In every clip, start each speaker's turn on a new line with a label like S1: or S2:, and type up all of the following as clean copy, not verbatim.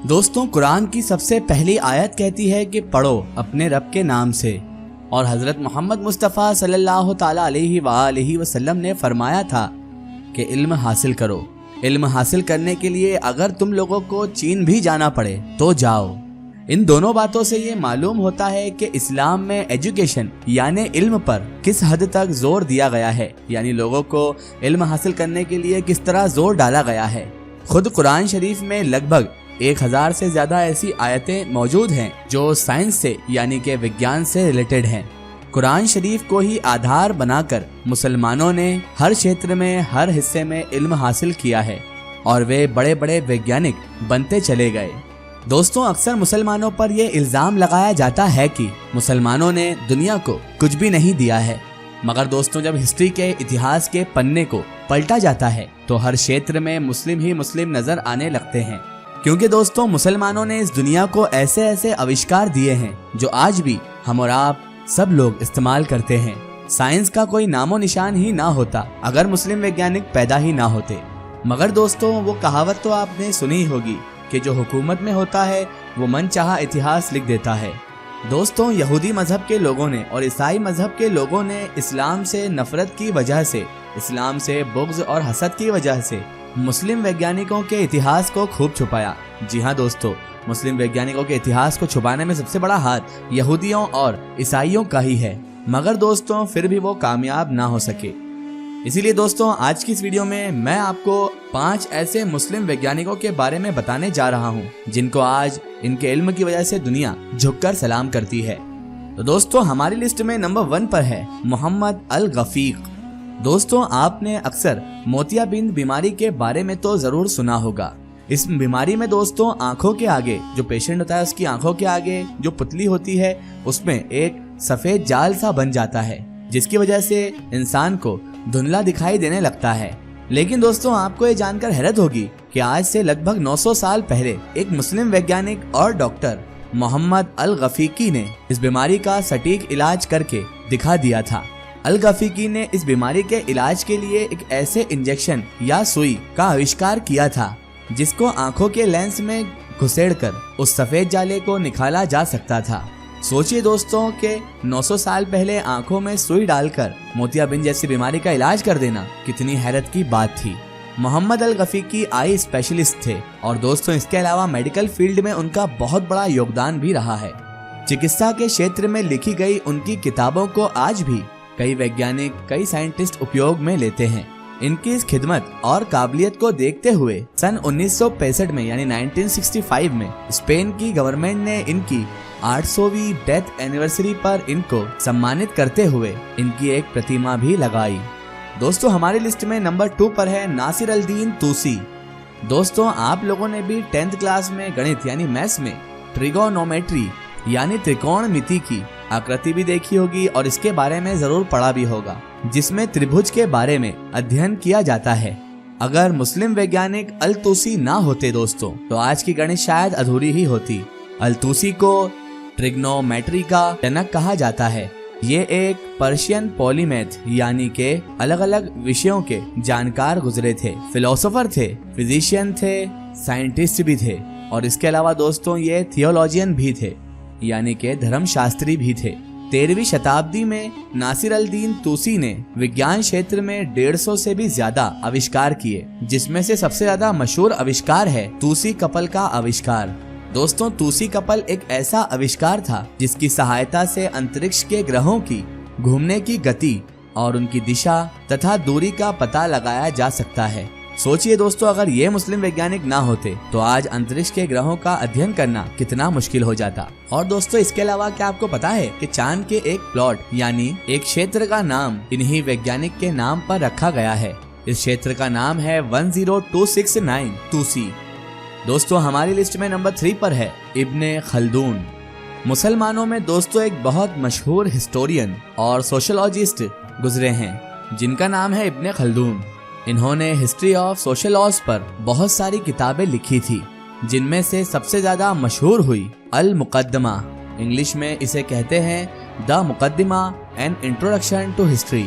S1: दोस्तों, कुरान की सबसे पहली आयत कहती है कि पढ़ो अपने रब के नाम से, और हजरत मोहम्मद मुस्तफ़ा सल्लल्लाहु ताला अलैहि वसल्लम ने फरमाया था कि इल्म हासिल करो। इल्म हासिल करने के लिए अगर तुम लोगों को चीन भी जाना पड़े तो जाओ। इन दोनों बातों से ये मालूम होता है कि इस्लाम में एजुकेशन यानी इल्म पर किस हद तक जोर दिया गया है, यानी लोगों को इल्म हासिल करने के लिए किस तरह जोर डाला गया है। खुद कुरान शरीफ में लगभग 1000 से ज्यादा ऐसी आयतें मौजूद हैं जो साइंस से यानी कि विज्ञान से रिलेटेड हैं। कुरान शरीफ को ही आधार बनाकर मुसलमानों ने हर क्षेत्र में हर हिस्से में इल्म हासिल किया है और वे बड़े बड़े वैज्ञानिक बनते चले गए। दोस्तों, अक्सर मुसलमानों पर यह इल्जाम लगाया जाता है कि मुसलमानों ने दुनिया को कुछ भी नहीं दिया है, मगर दोस्तों जब हिस्ट्री के इतिहास के पन्ने को पलटा जाता है तो हर क्षेत्र में मुस्लिम ही मुस्लिम नजर आने लगते हैं। क्योंकि दोस्तों मुसलमानों ने इस दुनिया को ऐसे ऐसे आविष्कार दिए हैं जो आज भी हम और आप सब लोग इस्तेमाल करते हैं। साइंस का कोई नामो निशान ही ना होता अगर मुस्लिम वैज्ञानिक पैदा ही ना होते। मगर दोस्तों वो कहावत तो आपने सुनी होगी कि जो हुकूमत में होता है वो मनचाहा इतिहास लिख देता है। दोस्तों, यहूदी मजहब के लोगों ने और ईसाई मजहब के लोगों ने इस्लाम से नफरत की वजह से, इस्लाम से बुग़्ज़ और हसद की वजह से मुस्लिम वैज्ञानिकों के इतिहास को खूब छुपाया। जी हाँ दोस्तों, मुस्लिम वैज्ञानिकों के इतिहास को छुपाने में सबसे बड़ा हाथ यहूदियों और ईसाइयों का ही है, मगर दोस्तों फिर भी वो कामयाब ना हो सके। इसीलिए दोस्तों आज की इस वीडियो में मैं आपको 5 ऐसे मुस्लिम वैज्ञानिकों के बारे में बताने जा रहा हूँ जिनको आज इनके इल्म की वजह से दुनिया झुककर सलाम करती है। तो दोस्तों हमारी लिस्ट में नंबर 1 पर है मोहम्मद अल गफीक। दोस्तों, आपने अक्सर मोतियाबिंद बीमारी के बारे में तो जरूर सुना होगा। इस बीमारी में दोस्तों आंखों के आगे जो पेशेंट होता है उसकी आंखों के आगे जो पुतली होती है उसमें एक सफेद जाल सा बन जाता है, जिसकी वजह से इंसान को धुंधला दिखाई देने लगता है। लेकिन दोस्तों आपको ये जानकर हैरत होगी कि आज से लगभग 900 साल पहले एक मुस्लिम वैज्ञानिक और डॉक्टर मोहम्मद अल गफीकी ने इस बीमारी का सटीक इलाज करके दिखा दिया था। अल गफीकी ने इस बीमारी के इलाज के लिए एक ऐसे इंजेक्शन या सुई का आविष्कार किया था जिसको आंखों के लेंस में घुसेड़कर उस सफेद जाले को निकाला जा सकता था। सोचिए दोस्तों कि 900 साल पहले आंखों में सुई डालकर मोतियाबिंद जैसी बीमारी का इलाज कर देना कितनी हैरत की बात थी। मोहम्मद अल गफीकी आई स्पेशलिस्ट थे और दोस्तों इसके अलावा मेडिकल फील्ड में उनका बहुत बड़ा योगदान भी रहा है। चिकित्सा के क्षेत्र में लिखी गई उनकी किताबों को आज भी कई वैज्ञानिक कई साइंटिस्ट उपयोग में लेते हैं। इनकी इस खिदमत और काबिलियत को देखते हुए सन 1965 में यानी 1965 में स्पेन की गवर्नमेंट ने इनकी 800वीं डेथ एनिवर्सरी पर इनको सम्मानित करते हुए इनकी एक प्रतिमा भी लगाई। दोस्तों हमारी लिस्ट में नंबर 2 पर है नासिर अल दीन तूसी। दोस्तों आप लोगों ने भी 10th क्लास में गणित यानी मैथ्स में ट्रिगोनोमेट्री यानी त्रिकोणमिति की आकृति भी देखी होगी और इसके बारे में जरूर पढ़ा भी होगा, जिसमें त्रिभुज के बारे में अध्ययन किया जाता है। अगर मुस्लिम वैज्ञानिक अल तूसी ना होते दोस्तों तो आज की गणित शायद अधूरी ही होती। अल तूसी को ट्रिग्नोमेट्री का जनक कहा जाता है। ये एक पर्शियन पॉलीमैथ यानी के अलग अलग विषयों के जानकार गुजरे थे, फिलोसोफर थे, फिजिशियन थे, साइंटिस्ट भी थे और इसके अलावा दोस्तों ये थियोलॉजियन भी थे यानी के धर्मशास्त्री भी थे। 13वीं शताब्दी में नासिर अल दीन तूसी ने विज्ञान क्षेत्र में 150 से भी ज्यादा आविष्कार किए, जिसमें से सबसे ज्यादा मशहूर आविष्कार है तूसी कपल का आविष्कार। दोस्तों तूसी कपल एक ऐसा आविष्कार था जिसकी सहायता से अंतरिक्ष के ग्रहों की घूमने की गति और उनकी दिशा तथा दूरी का पता लगाया जा सकता है। सोचिए दोस्तों अगर ये मुस्लिम वैज्ञानिक ना होते तो आज अंतरिक्ष के ग्रहों का अध्ययन करना कितना मुश्किल हो जाता। और दोस्तों इसके अलावा क्या आपको पता है कि चांद के एक प्लॉट यानी एक क्षेत्र का नाम इन्हीं वैज्ञानिक के नाम पर रखा गया है। इस क्षेत्र का नाम है 10269 तूसी। दोस्तों हमारी लिस्ट में नंबर 3 पर है इब्ने खल्दून। मुसलमानों में दोस्तों एक बहुत मशहूर हिस्टोरियन और सोशोलॉजिस्ट गुजरे हैं जिनका नाम है इब्ने खल्दून। इन्होंने हिस्ट्री ऑफ सोशल लॉज पर बहुत सारी किताबें लिखी थी, जिनमें से सबसे ज्यादा मशहूर हुई अल मुकद्दमा, इंग्लिश में इसे कहते हैं द मुकद्दमा एन इंट्रोडक्शन टू हिस्ट्री।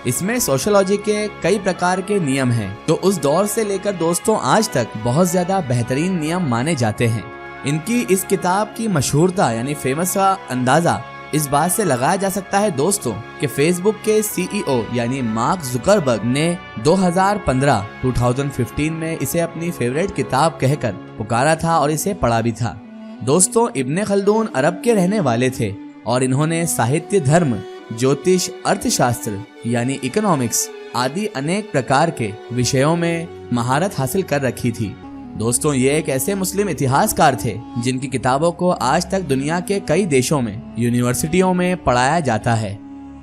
S1: इसमें सोशियोलॉजी के कई प्रकार के नियम हैं, तो उस दौर से लेकर दोस्तों आज तक बहुत ज्यादा बेहतरीन नियम माने जाते हैं। इनकी इस किताब की मशहूरता यानी फेमस का अंदाजा इस बात से लगाया जा सकता है दोस्तों कि फेसबुक के सीईओ यानी मार्क जुकरबर्ग ने 2015 में इसे अपनी फेवरेट किताब कहकर पुकारा था और इसे पढ़ा भी था। दोस्तों, इब्ने खल्दून अरब के रहने वाले थे और इन्होंने साहित्य, धर्म, ज्योतिष, अर्थशास्त्र यानी इकोनॉमिक्स आदि अनेक प्रकार के विषयों में महारत हासिल कर रखी थी। दोस्तों, ये एक ऐसे मुस्लिम इतिहासकार थे जिनकी किताबों को आज तक दुनिया के कई देशों में यूनिवर्सिटियों में पढ़ाया जाता है।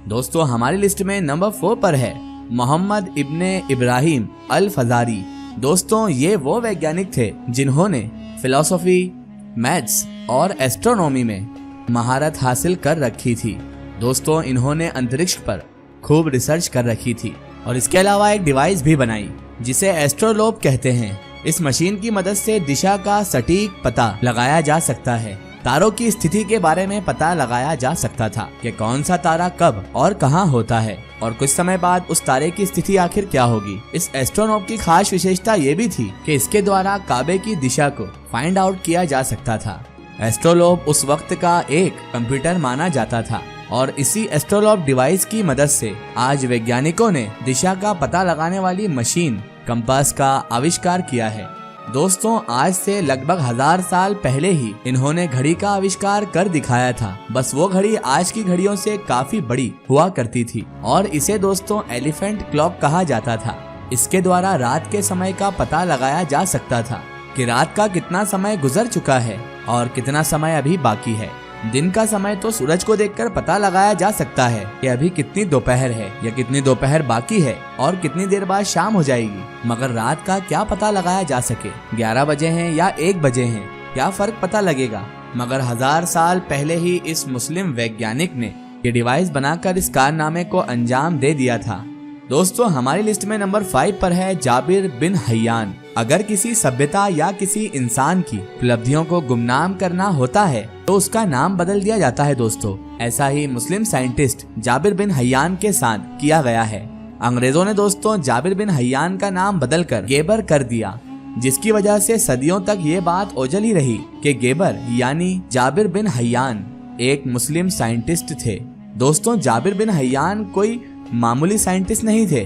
S1: दोस्तों, हमारी लिस्ट में नंबर 4 पर है मोहम्मद इब्ने इब्राहिम अल फजारी। दोस्तों, ये वो वैज्ञानिक थे जिन्होंने फिलॉसफी, मैथ्स और एस्ट्रोनॉमी में महारत हासिल कर रखी थी। दोस्तों, इन्होंने अंतरिक्ष पर खूब रिसर्च कर रखी थी और इसके अलावा एक डिवाइस भी बनाई जिसे एस्ट्रोलोब कहते हैं। इस मशीन की मदद से दिशा का सटीक पता लगाया जा सकता है। तारों की स्थिति के बारे में पता लगाया जा सकता था कि कौन सा तारा कब और कहां होता है और कुछ समय बाद उस तारे की स्थिति आखिर क्या होगी। इस एस्ट्रोनॉब की खास विशेषता ये भी थी कि इसके द्वारा काबे की दिशा को फाइंड आउट किया जा सकता था। एस्ट्रोलोब उस वक्त का एक कंप्यूटर माना जाता था और इसी एस्ट्रोलोब डिवाइस की मदद से आज वैज्ञानिकों ने दिशा का पता लगाने वाली मशीन कंपास का आविष्कार किया है। दोस्तों, आज से लगभग 1000 साल पहले ही इन्होंने घड़ी का आविष्कार कर दिखाया था। बस वो घड़ी आज की घड़ियों से काफी बड़ी हुआ करती थी और इसे दोस्तों एलिफेंट क्लॉक कहा जाता था। इसके द्वारा रात के समय का पता लगाया जा सकता था कि रात का कितना समय गुजर चुका है और कितना समय अभी बाकी है। दिन का समय तो सूरज को देखकर पता लगाया जा सकता है कि अभी कितनी दोपहर है या कितनी दोपहर बाकी है और कितनी देर बाद शाम हो जाएगी, मगर रात का क्या पता लगाया जा सके। 11 बजे हैं या 1 बजे हैं, क्या फर्क पता लगेगा। मगर 1000 साल पहले ही इस मुस्लिम वैज्ञानिक ने ये डिवाइस बनाकर इस कारनामे को अंजाम दे दिया था। दोस्तों, हमारी लिस्ट में नंबर 5 पर है जाबिर बिन हय्यान। अगर किसी सभ्यता या किसी इंसान की उपलब्धियों को गुमनाम करना होता है तो उसका नाम बदल दिया जाता है। दोस्तों, ऐसा ही मुस्लिम साइंटिस्ट जाबिर बिन हय्यान के साथ किया गया है। अंग्रेजों ने दोस्तों जाबिर बिन हय्यान का नाम बदलकर गेबर कर दिया, जिसकी वजह से सदियों तक ये बात ओझल ही रही कि गेबर यानी जाबिर बिन हय्यान एक मुस्लिम साइंटिस्ट थे। दोस्तों, जाबिर बिन हय्यान कोई मामूली साइंटिस्ट नहीं थे,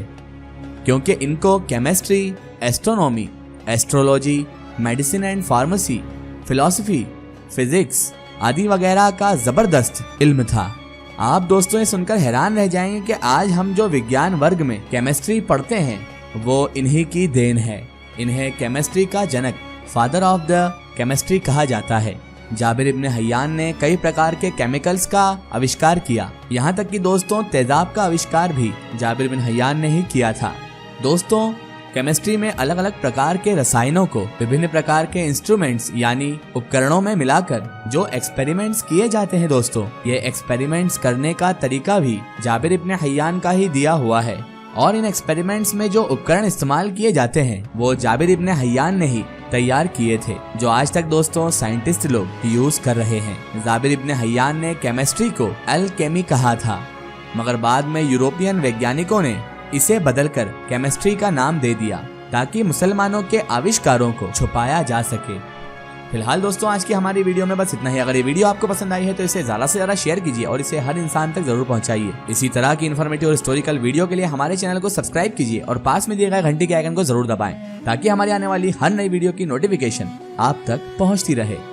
S1: क्योंकि इनको chemistry, astronomy, astrology, medicine and pharmacy, philosophy, physics आदि वगैरह का जबरदस्त इल्म था। आप दोस्तों ये सुनकर हैरान रह जाएंगे कि आज हम जो विज्ञान वर्ग में केमिस्ट्री पढ़ते हैं वो इन्हीं की देन है। इन्हें केमिस्ट्री का जनक, फादर ऑफ द केमिस्ट्री कहा जाता है। जाबिर इब्ने हय्यान ने कई प्रकार के केमिकल्स का आविष्कार किया। यहाँ तक कि दोस्तों तेजाब का आविष्कार भी जाबिर बिन हय्यान ने ही किया था। दोस्तों, केमिस्ट्री में अलग अलग प्रकार के रसायनों को विभिन्न प्रकार के इंस्ट्रूमेंट्स यानी उपकरणों में मिलाकर जो एक्सपेरिमेंट्स किए जाते हैं दोस्तों, ये एक्सपेरिमेंट्स करने का तरीका भी जाबिर इब्ने हय्यान का ही दिया हुआ है और इन एक्सपेरिमेंट्स में जो उपकरण इस्तेमाल किए जाते हैं वो जाबिर इब्ने हय्यान ने ही तैयार किए थे, जो आज तक दोस्तों साइंटिस्ट लोग यूज कर रहे हैं। जाबिर इब्ने हय्यान ने केमिस्ट्री को अल्केमी कहा था, मगर बाद में यूरोपियन वैज्ञानिकों ने इसे बदलकर केमिस्ट्री का नाम दे दिया ताकि मुसलमानों के आविष्कारों को छुपाया जा सके। फिलहाल दोस्तों आज की हमारी वीडियो में बस इतना ही। अगर ये वीडियो आपको पसंद आई है तो इसे ज्यादा से ज्यादा शेयर कीजिए और इसे हर इंसान तक जरूर पहुंचाइए। इसी तरह की इन्फॉर्मेटिव और हिस्टोरिकल वीडियो के लिए हमारे चैनल को सब्सक्राइब कीजिए और पास में दिए गए घंटी के आइकन को जरूर दबाएं ताकि हमारी आने वाली हर नई वीडियो की नोटिफिकेशन आप तक पहुंचती रहे।